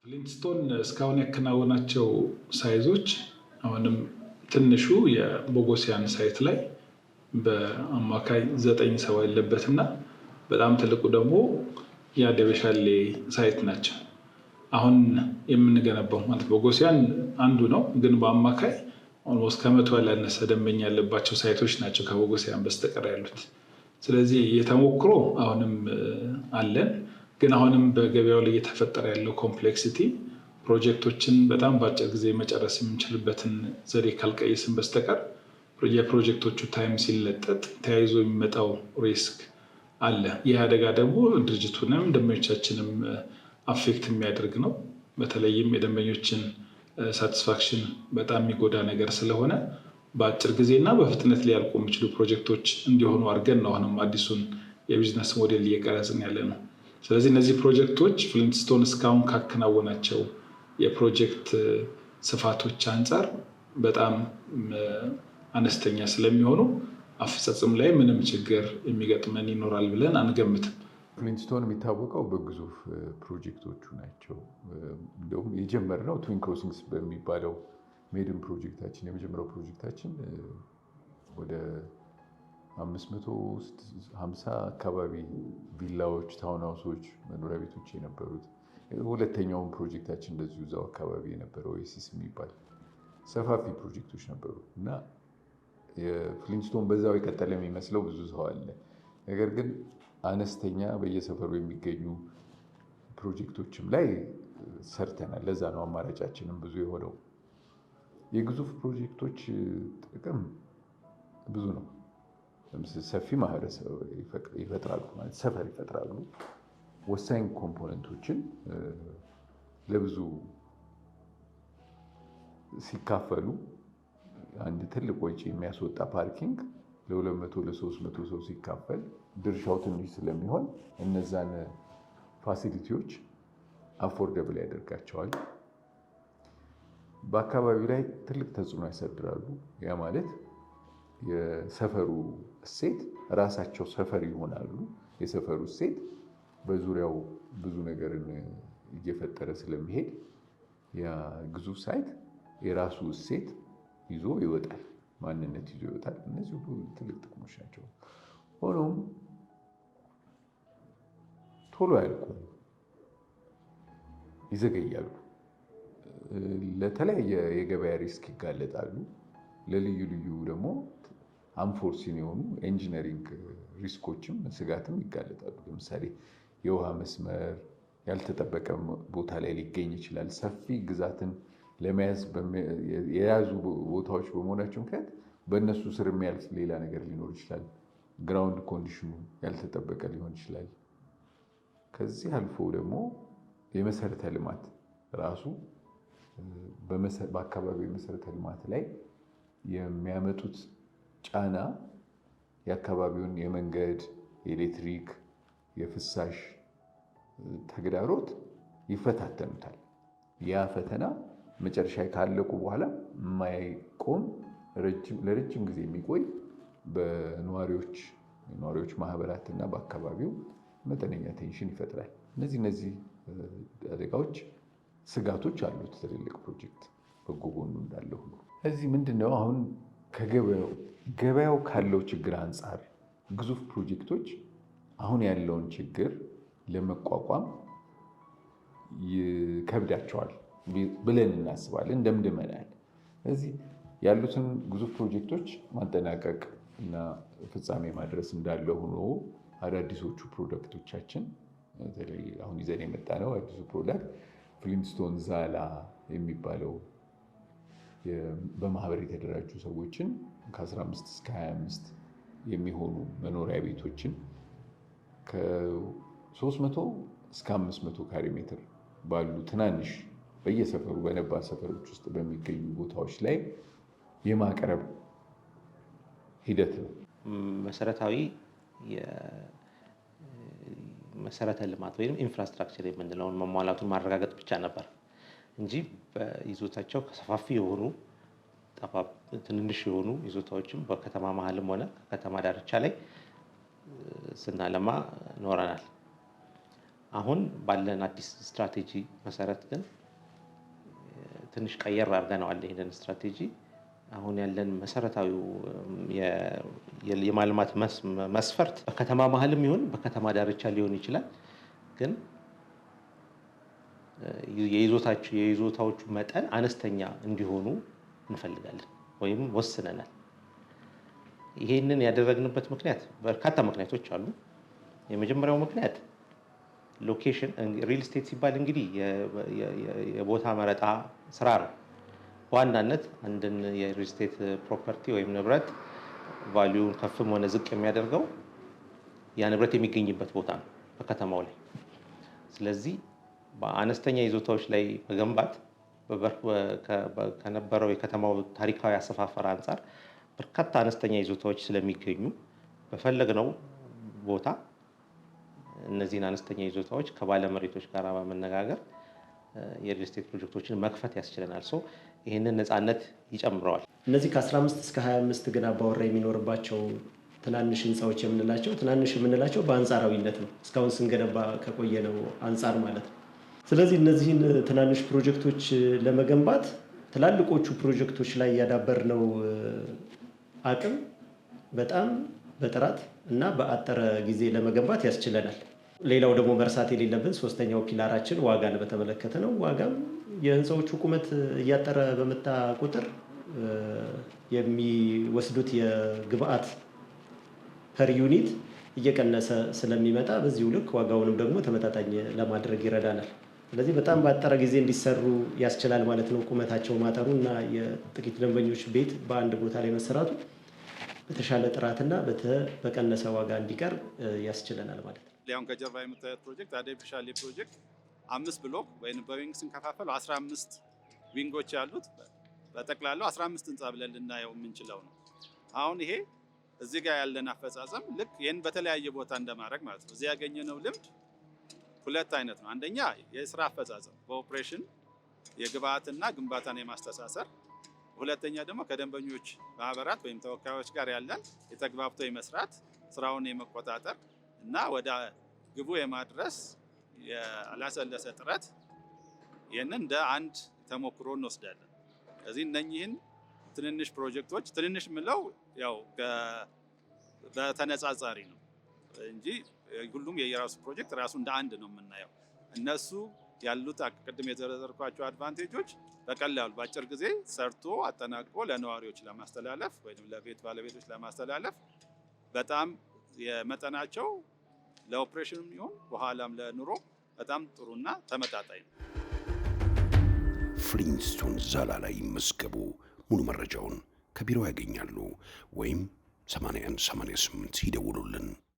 ፍሊንትስቶን እስካሁን ያከናወናቸው ሳይዞች አሁንም ትንሹ የቦጎሲያን ሳይት ላይ በአማካይ 9 ሰው ያለበትና በጣም ትልቁ ደግሞ የደበሻሌ ሳይት ናቸው። አሁን የምንገነባው ማለት ቦጎሲያን አንዱ ነው፣ ግን በአማካይ ኦልሞስት ከመቶ ያላነሰ ደንበኛ ያለባቸው ሳይቶች ናቸው ከቦጎሲያን በስተቀር ያሉት። ስለዚህ የተሞክሮ አሁንም አለን፣ ግን አሁንም በገበያው ላይ እየተፈጠረ ያለው ኮምፕሌክሲቲ ፕሮጀክቶችን በጣም በአጭር ጊዜ መጨረስ የምንችልበትን ዘዴ ካልቀየስን በስተቀር የፕሮጀክቶቹ ታይም ሲለጠጥ ተያይዞ የሚመጣው ሪስክ አለ። ይህ አደጋ ደግሞ ድርጅቱንም ደንበኞቻችንም አፌክት የሚያደርግ ነው። በተለይም የደንበኞችን ሳቲስፋክሽን በጣም የሚጎዳ ነገር ስለሆነ በአጭር ጊዜና በፍጥነት ሊያልቁ የሚችሉ ፕሮጀክቶች እንዲሆኑ አድርገን ነው አሁንም አዲሱን የቢዝነስ ሞዴል እየቀረጽን ያለ ነው። ስለዚህ እነዚህ ፕሮጀክቶች ፍሊንትስቶን እስካሁን ካከናወናቸው የፕሮጀክት ስፋቶች አንጻር በጣም አነስተኛ ስለሚሆኑ አፈጻጸም ላይ ምንም ችግር የሚገጥመን ይኖራል ብለን አንገምትም። ፍሊንትስቶን የሚታወቀው በግዙፍ ፕሮጀክቶቹ ናቸው። እንደውም የጀመርነው ትዊን ክሮሲንግስ በሚባለው ሜድን ፕሮጀክታችን የመጀመሪያው ፕሮጀክታችን ወደ 550 አካባቢ ቪላዎች፣ ታውንሃውሶች፣ መኖሪያ ቤቶች የነበሩት። ሁለተኛውን ፕሮጀክታችን እንደዚሁ እዛው አካባቢ የነበረው ኦኤሲስ የሚባል ሰፋፊ ፕሮጀክቶች ነበሩ እና የፍሊንትስቶን በዛው የቀጠለ የሚመስለው ብዙ ሰው አለ። ነገር ግን አነስተኛ በየሰፈሩ የሚገኙ ፕሮጀክቶችም ላይ ሰርተናል። ለዛ ነው አማራጫችንም ብዙ የሆነው። የግዙፍ ፕሮጀክቶች ጥቅም ብዙ ነው። ሰፊ ማህበረሰብ ይፈጥራሉ፣ ማለት ሰፈር ይፈጥራሉ። ወሳኝ ኮምፖነንቶችን ለብዙ ሲካፈሉ አንድ ትልቅ ወጪ የሚያስወጣ ፓርኪንግ ለ200 ለ300 ሰው ሲካፈል ድርሻው ትንሽ ስለሚሆን እነዛን ፋሲሊቲዎች አፎርደብል ያደርጋቸዋል። በአካባቢው ላይ ትልቅ ተጽዕኖ ያሳድራሉ። ያ ማለት የሰፈሩ እሴት ራሳቸው ሰፈር ይሆናሉ። የሰፈሩ እሴት በዙሪያው ብዙ ነገርን እየፈጠረ ስለሚሄድ ያ ግዙፍ ሳይት የራሱ እሴት ይዞ ይወጣል፣ ማንነት ይዞ ይወጣል። እነዚህ ሁሉ ትልቅ ጥቅሞች ናቸው። ሆኖም ቶሎ አያልቁም፣ ይዘገያሉ። ለተለያየ የገበያ ሪስክ ይጋለጣሉ። ለልዩ ልዩ ደግሞ አንፎርሲን የሆኑ ኢንጂነሪንግ ሪስኮችም ስጋትም ይጋለጣሉ። ለምሳሌ የውሃ መስመር ያልተጠበቀ ቦታ ላይ ሊገኝ ይችላል። ሰፊ ግዛትን ለመያዝ የያዙ ቦታዎች በመሆናቸው ምክንያት በእነሱ ስር የሚያልፍ ሌላ ነገር ሊኖር ይችላል። ግራውንድ ኮንዲሽኑ ያልተጠበቀ ሊሆን ይችላል። ከዚህ አልፎ ደግሞ የመሰረተ ልማት ራሱ በአካባቢው የመሰረተ ልማት ላይ የሚያመጡት ጫና የአካባቢውን የመንገድ፣ የኤሌክትሪክ፣ የፍሳሽ ተግዳሮት ይፈታተኑታል። ያ ፈተና መጨረሻ ካለቁ በኋላ የማይቆም ለረጅም ጊዜ የሚቆይ በነዋሪዎች ማህበራትና በአካባቢው መጠነኛ ቴንሽን ይፈጥራል። እነዚህ አደጋዎች፣ ስጋቶች አሉት ትልልቅ ፕሮጀክት በጎ ጎኑ እንዳለ ሁሉ። እዚህ ምንድነው አሁን ገበያው ካለው ችግር አንጻር ግዙፍ ፕሮጀክቶች አሁን ያለውን ችግር ለመቋቋም ይከብዳቸዋል ብለን እናስባለን፣ እንደምድመናል። ስለዚህ ያሉትን ግዙፍ ፕሮጀክቶች ማጠናቀቅ እና ፍጻሜ ማድረስ እንዳለ ሆኖ አዳዲሶቹ ፕሮዳክቶቻችን በተለይ አሁን ይዘን የመጣ ነው አዲሱ ፕሮዳክት ፍሊንትስቶን ዛላ የሚባለው በማህበር የተደራጁ ሰዎችን ከ15 እስከ 25 የሚሆኑ መኖሪያ ቤቶችን ከ300 እስከ 500 ካሬ ሜትር ባሉ ትናንሽ በየሰፈሩ በነባር ሰፈሮች ውስጥ በሚገኙ ቦታዎች ላይ የማቅረብ ሂደት ነው። መሰረታዊ መሰረተ ልማት ወይም ኢንፍራስትራክቸር የምንለውን መሟላቱን ማረጋገጥ ብቻ ነበር እንጂ በይዞታቸው ከሰፋፊ የሆኑ ትንንሽ የሆኑ ይዞታዎችም በከተማ መሀልም ሆነ ከከተማ ዳርቻ ላይ ስናለማ ኖረናል። አሁን ባለን አዲስ ስትራቴጂ መሰረት ግን ትንሽ ቀየር አድርገነዋል ይሄንን ስትራቴጂ። አሁን ያለን መሰረታዊው የማልማት መስፈርት በከተማ መሀልም ይሁን በከተማ ዳርቻ ሊሆን ይችላል፣ ግን የይዞታዎቹ መጠን አነስተኛ እንዲሆኑ እንፈልጋለን ወይም ወስነናል። ይሄንን ያደረግንበት ምክንያት በርካታ ምክንያቶች አሉ። የመጀመሪያው ምክንያት ሎኬሽን፣ ሪል ስቴት ሲባል እንግዲህ የቦታ መረጣ ስራ ነው። በዋናነት አንድን የሪል ስቴት ፕሮፐርቲ ወይም ንብረት ቫልዩን ከፍም ሆነ ዝቅ የሚያደርገው ያ ንብረት የሚገኝበት ቦታ ነው በከተማው ላይ። ስለዚህ በአነስተኛ ይዞታዎች ላይ መገንባት ከነበረው የከተማው ታሪካዊ አሰፋፈር አንጻር በርካታ አነስተኛ ይዞታዎች ስለሚገኙ በፈለግነው ቦታ እነዚህን አነስተኛ ይዞታዎች ከባለመሬቶች ጋር በመነጋገር የሪል ስቴት ፕሮጀክቶችን መክፈት ያስችለናል። ይህንን ነፃነት ይጨምረዋል። እነዚህ ከ15 እስከ 25 ግን አባወራ የሚኖርባቸው ትናንሽ ህንፃዎች የምንላቸው በአንጻራዊነት ነው፣ እስካሁን ስንገነባ ከቆየነው አንጻር ማለት ነው። ስለዚህ እነዚህን ትናንሽ ፕሮጀክቶች ለመገንባት ትላልቆቹ ፕሮጀክቶች ላይ ያዳበርነው አቅም በጣም በጥራት እና በአጠረ ጊዜ ለመገንባት ያስችለናል። ሌላው ደግሞ መርሳት የሌለብን ሶስተኛው ፒላራችን ዋጋን በተመለከተ ነው። ዋጋም የህንፃዎቹ ቁመት እያጠረ በመጣ ቁጥር የሚወስዱት የግብአት ፐር ዩኒት እየቀነሰ ስለሚመጣ በዚሁ ልክ ዋጋውንም ደግሞ ተመጣጣኝ ለማድረግ ይረዳናል። ስለዚህ በጣም ባጠረ ጊዜ እንዲሰሩ ያስችላል ማለት ነው። ቁመታቸው ማጠሩ እና የጥቂት ደንበኞች ቤት በአንድ ቦታ ላይ መሰራቱ በተሻለ ጥራትና በቀነሰ ዋጋ እንዲቀርብ ያስችለናል ማለት ነው። ሊያውን ከጀርባ የምታዩት ፕሮጀክት አርቲፊሻል ፕሮጀክት 5 ብሎክ ወይም በዊንግ ስንከፋፈል 15 ዊንጎች ያሉት በጠቅላላው 15 ህንፃ ብለን ልናየው የምንችለው ነው። አሁን ይሄ እዚህ ጋር ያለን አፈጻጸም ልክ ይህን በተለያየ ቦታ እንደማድረግ ማለት ነው። እዚህ ያገኘነው ልምድ ሁለት አይነት ነው። አንደኛ የስራ አፈጻጸም በኦፕሬሽን የግብአትና ግንባታን የማስተሳሰር፣ ሁለተኛ ደግሞ ከደንበኞች ማህበራት ወይም ተወካዮች ጋር ያለን የተግባብቶ የመስራት ስራውን የመቆጣጠር እና ወደ ግቡ የማድረስ ያላሰለሰ ጥረት፣ ይህንን እንደ አንድ ተሞክሮ እንወስዳለን። ስለዚህ እነኚህን ትንንሽ ፕሮጀክቶች ትንንሽ ምለው ያው በተነጻጻሪ ነው እንጂ ሁሉም የየራሱ ፕሮጀክት ራሱ እንደ አንድ ነው የምናየው። እነሱ ያሉት ቅድም የዘረዘርኳቸው አድቫንቴጆች በቀላሉ በአጭር ጊዜ ሰርቶ አጠናቅቆ ለነዋሪዎች ለማስተላለፍ ወይም ለቤት ባለቤቶች ለማስተላለፍ በጣም የመጠናቸው ለኦፕሬሽንም ይሁን በኋላም ለኑሮ በጣም ጥሩና ተመጣጣኝ ነው። ፍሊንስቶን ዛላ ላይ ይመዝገቡ። ሙሉ መረጃውን ከቢሮ ያገኛሉ ወይም 8188 ይደውሉልን።